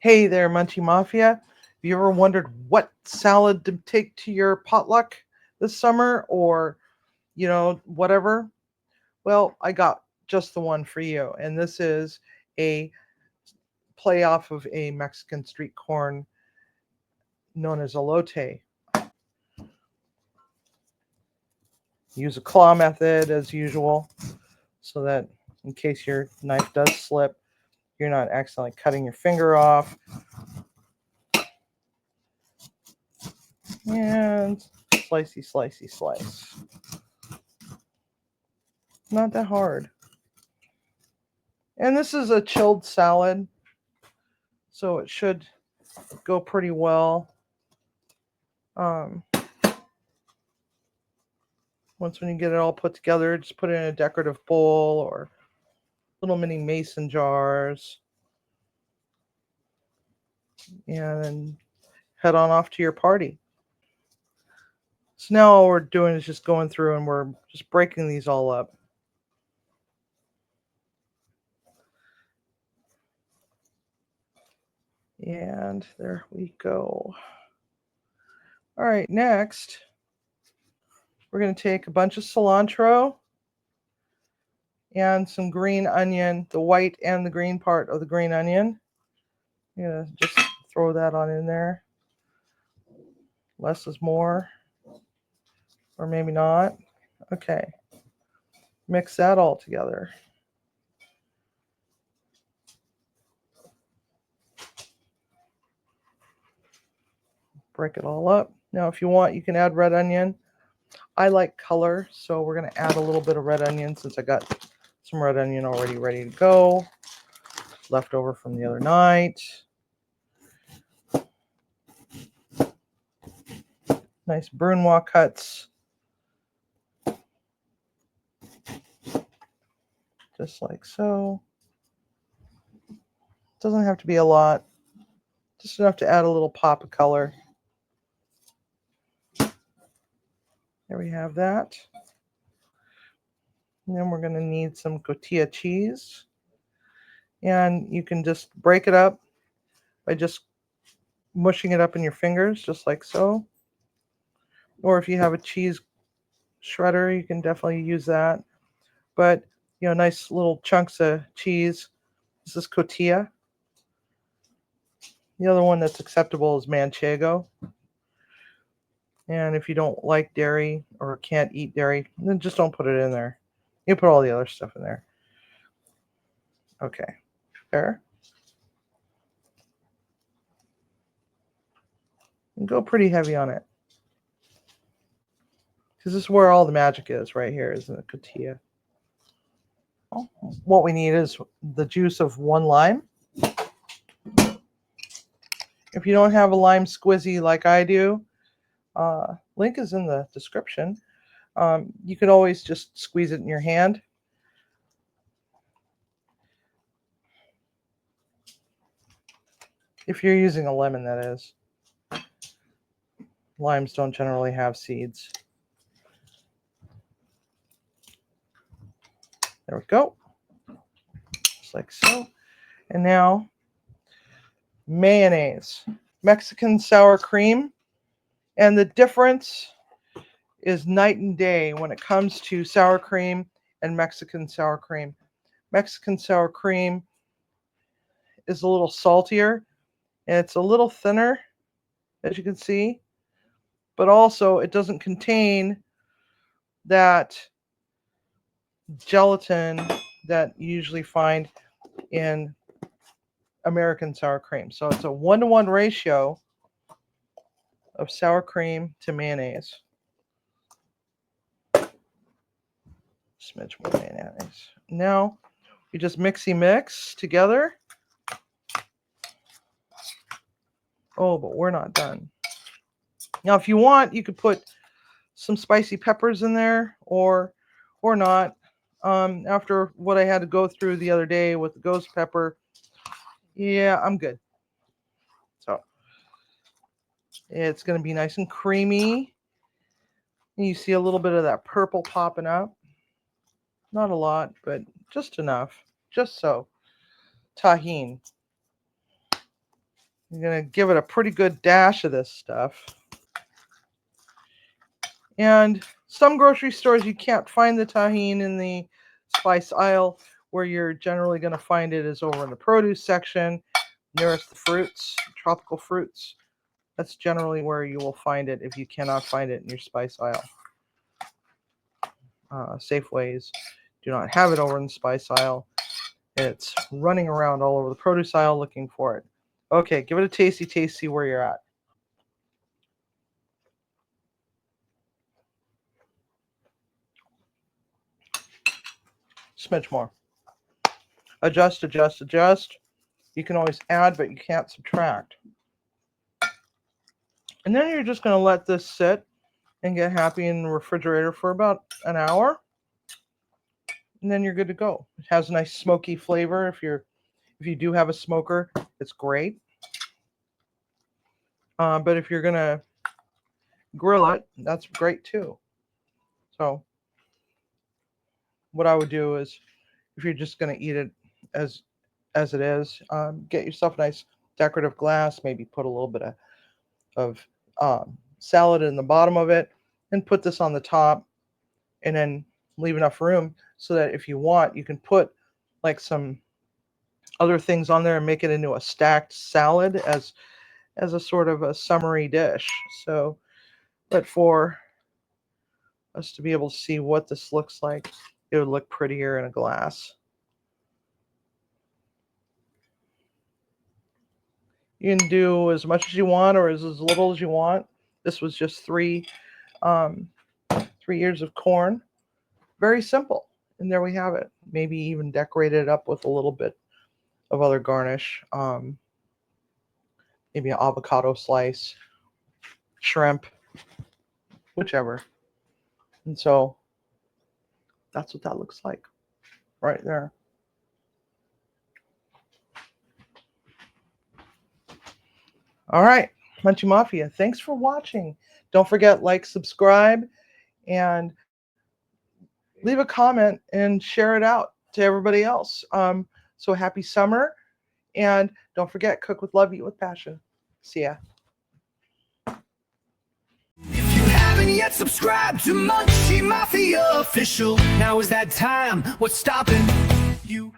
Hey there, Munchie Mafia. Have you ever wondered what salad to take to your potluck this summer or, whatever? Well, I got just the one for you. And this is a play off of a Mexican street corn known as elote. Use a claw method as usual so that in case your knife does slip, you're not accidentally cutting your finger off. And slicey, slicey, slice. Not that hard. And this is a chilled salad, so it should go pretty well. Once when you get it all put together, just put it in a decorative bowl or little mini mason jars. And then head on off to your party. So now all we're doing is just going through and we're just breaking these all up. And there we go. All right, next, we're going to take a bunch of cilantro and some green onion, the white and the green part of the green onion. I'm going to just throw that on in there. Less is more, or maybe not. Okay, mix that all together. Break it all up. Now, if you want, you can add red onion. I like color, so we're going to add a little bit of red onion since I got some red onion already ready to go. Left over from the other night. Nice brunoise cuts. Just like so. Doesn't have to be a lot. Just enough to add a little pop of color. There we have that. And then we're going to need some cotija cheese. And you can just break it up by just mushing it up in your fingers, just like so. Or if you have a cheese shredder, you can definitely use that. But, nice little chunks of cheese. This is cotija. The other one that's acceptable is manchego. And if you don't like dairy or can't eat dairy, then just don't put it in there. You put all the other stuff in there. Okay, there. And go pretty heavy on it. Because this is where all the magic is, right here, is in the cotija. Well, what we need is the juice of one lime. If you don't have a lime squizzy like I do, link is in the description. You can always just squeeze it in your hand. If you're using a lemon, that is. Limes don't generally have seeds. There we go. Just like so. And now, mayonnaise. Mexican sour cream. And the difference is night and day when it comes to sour cream and Mexican sour cream. Mexican sour cream is a little saltier and it's a little thinner, as you can see, but also it doesn't contain that gelatin that you usually find in American sour cream. So it's a 1-to-1 ratio of sour cream to mayonnaise. Smidge more mayonnaise. Now you just mix together. Oh, but we're not done. Now, if you want, you could put some spicy peppers in there, or not. After what I had to go through the other day with the ghost pepper, yeah, I'm good. So it's going to be nice and creamy. And you see a little bit of that purple popping up. Not a lot, but just enough. Just so. Tahini. I'm going to give it a pretty good dash of this stuff. And some grocery stores, you can't find the tahini in the spice aisle. Where you're generally going to find it is over in the produce section, nearest the fruits, tropical fruits. That's generally where you will find it if you cannot find it in your spice aisle. Safeways do not have it over in the spice aisle. It's running around all over the produce aisle looking for it. Okay, give it a tasty taste, see where you're at. Smidge more. Adjust, adjust, adjust. You can always add, but you can't subtract. And then you're just going to let this sit and get happy in the refrigerator for about an hour. And then you're good to go. It has a nice smoky flavor. If you do have a smoker, it's great. But if you're going to grill it, that's great too. So what I would do is, if you're just going to eat it as it is, get yourself a nice decorative glass, maybe put a little bit of salad in the bottom of it, and put this on the top, and then leave enough room so that if you want, you can put like some other things on there and make it into a stacked salad as a sort of a summery dish. So, but for us to be able to see what this looks like, it would look prettier in a glass. You can do as much as you want or as little as you want. This was just 3 ears of corn. Very simple. And there we have it. Maybe even decorate it up with a little bit of other garnish. Maybe an avocado slice, shrimp, whichever. And so that's what that looks like right there. All right, Munchie Mafia, thanks for watching. Don't forget, like, subscribe, and leave a comment and share it out to everybody else. So happy summer, and don't forget, cook with love, eat with passion. See ya. If you haven't yet subscribed to Munchie Mafia Official, now is that time. What's stopping you?